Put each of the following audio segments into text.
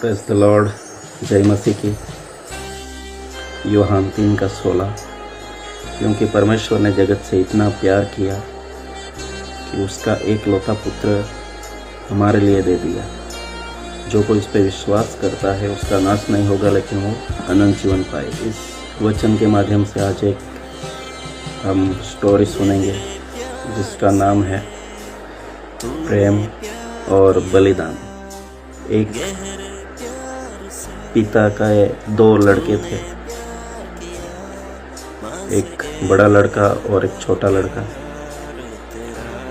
Praise the Lord. जय मसीह की। यूहन्ना 3:16। क्योंकि परमेश्वर ने जगत से इतना प्यार किया कि उसका एकलौता पुत्र हमारे लिए दे दिया। जो कोई इस पर विश्वास करता है उसका नाश नहीं होगा, लेकिन वो अनंत जीवन पाए। इस वचन के माध्यम से आज एक हम स्टोरी सुनेंगे जिसका नाम है प्रेम और बलिदान। एक पिता का दो लड़के थे, एक बड़ा लड़का और एक छोटा लड़का।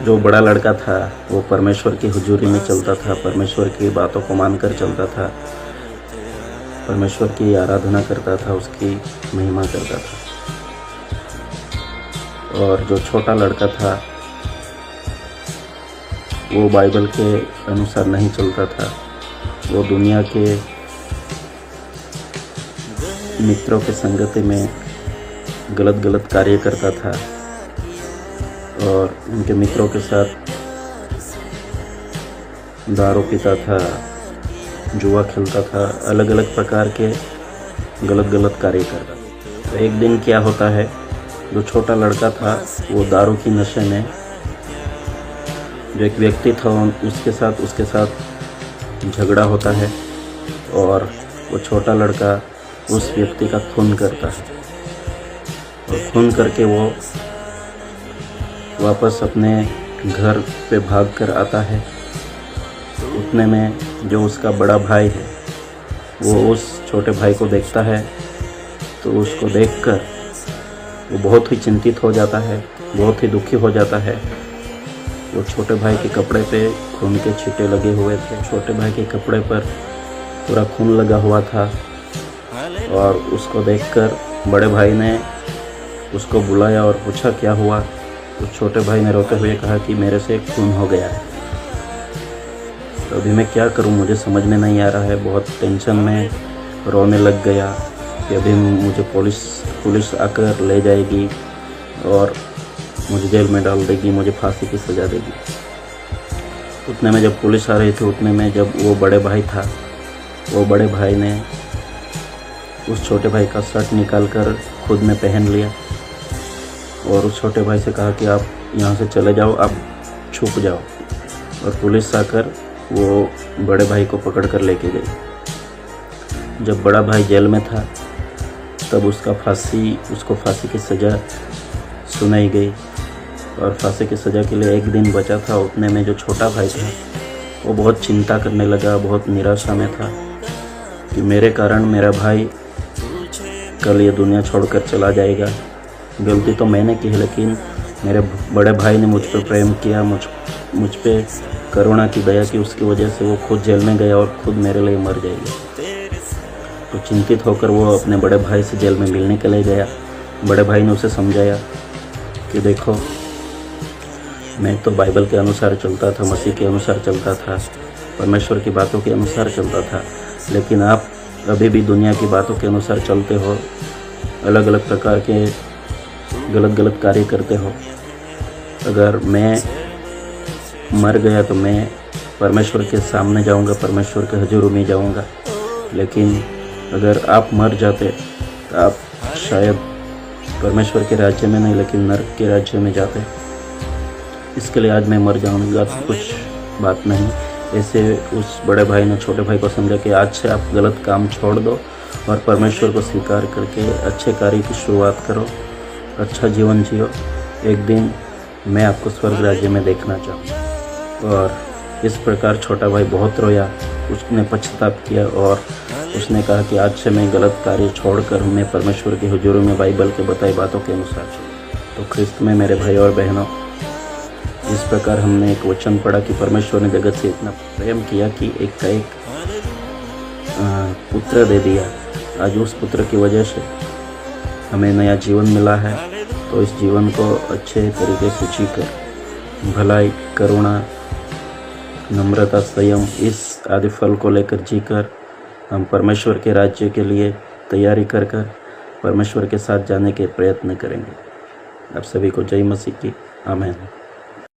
जो बड़ा लड़का था वो परमेश्वर की हुजूरी में चलता था, परमेश्वर की बातों को मानकर चलता था, परमेश्वर की आराधना करता था, उसकी महिमा करता था। और जो छोटा लड़का था वो बाइबल के अनुसार नहीं चलता था। वो दुनिया के मित्रों के संगति में गलत कार्य करता था और उनके मित्रों के साथ दारू पीता था, जुआ खेलता था, अलग अलग प्रकार के गलत कार्य करता था। तो एक दिन क्या होता है, जो छोटा लड़का था वो दारू की नशे में, जो एक व्यक्ति था उसके साथ झगड़ा होता है और वो छोटा लड़का उस व्यक्ति का खून करता है। और खून करके वो वापस अपने घर पे भाग कर आता है। उतने में जो उसका बड़ा भाई है वो उस छोटे भाई को देखता है, तो उसको देखकर वो बहुत ही चिंतित हो जाता है, बहुत ही दुखी हो जाता है। वो छोटे भाई के कपड़े पे खून के छींटे लगे हुए थे, छोटे भाई के कपड़े पर पूरा खून लगा हुआ था। और उसको देखकर बड़े भाई ने उसको बुलाया और पूछा क्या हुआ। उस छोटे भाई ने रोते हुए कहा कि मेरे से खून हो गया है। तो अभी मैं क्या करूं, मुझे समझ में नहीं आ रहा है। बहुत टेंशन में रोने लग गया कि अभी मुझे पुलिस आकर ले जाएगी और मुझे जेल में डाल देगी, मुझे फांसी की सज़ा देगी। उतने में जब पुलिस आ रही थी, उतने में जब वो बड़े भाई था, वो बड़े भाई ने उस छोटे भाई का शर्ट निकाल कर खुद में पहन लिया और उस छोटे भाई से कहा कि आप यहाँ से चले जाओ, आप छुप जाओ। और पुलिस आकर वो बड़े भाई को पकड़ कर लेके गई। जब बड़ा भाई जेल में था तब उसको फांसी की सज़ा सुनाई गई और फांसी की सज़ा के लिए एक दिन बचा था। उतने में जो छोटा भाई था वो बहुत चिंता करने लगा, बहुत निराशा में था कि मेरे कारण मेरा भाई कल ये दुनिया छोड़कर चला जाएगा। गलती तो मैंने की है, लेकिन मेरे बड़े भाई ने मुझ पर प्रेम किया, मुझ पे करुणा की, दया की। उसकी वजह से वो खुद जेल में गया और खुद मेरे लिए मर जाएगा। तो चिंतित होकर वो अपने बड़े भाई से जेल में मिलने के लिए गया। बड़े भाई ने उसे समझाया कि देखो, मैं तो बाइबल के अनुसार चलता था, मसीह के अनुसार चलता था, परमेश्वर की बातों के अनुसार चलता था, लेकिन आप अभी भी दुनिया की बातों के अनुसार चलते हो, अलग अलग प्रकार के गलत कार्य करते हो। अगर मैं मर गया तो मैं परमेश्वर के सामने जाऊंगा, परमेश्वर के हुजूर में जाऊंगा, लेकिन अगर आप मर जाते तो आप शायद परमेश्वर के राज्य में नहीं, लेकिन नरक के राज्य में जाते। इसके लिए आज मैं मर जाऊंगा तो कुछ बात नहीं। ऐसे उस बड़े भाई ने छोटे भाई को समझा कि आज से आप गलत काम छोड़ दो और परमेश्वर को स्वीकार करके अच्छे कार्य की शुरुआत करो, अच्छा जीवन जियो। एक दिन मैं आपको स्वर्ग राज्य में देखना चाहूँगा। और इस प्रकार छोटा भाई बहुत रोया, उसने पश्चाताप किया और उसने कहा कि आज से मैं गलत कार्य छोड़कर मैं परमेश्वर के हुजूर में बाइबल के बताई बातों के अनुसार चलूँ। तो ख्रिस्त में मेरे भाई और बहनों, इस प्रकार हमने एक वचन पढ़ा कि परमेश्वर ने जगत से इतना प्रेम किया कि एक का एक पुत्र दे दिया। आज उस पुत्र की वजह से हमें नया जीवन मिला है। तो इस जीवन को अच्छे तरीके से जीकर, भलाई, करुणा, नम्रता, संयम, इस आदि फल को लेकर जीकर हम परमेश्वर के राज्य के लिए तैयारी कर परमेश्वर के साथ जाने के प्रयत्न करेंगे। आप सभी को जय मसीह की। आमीन।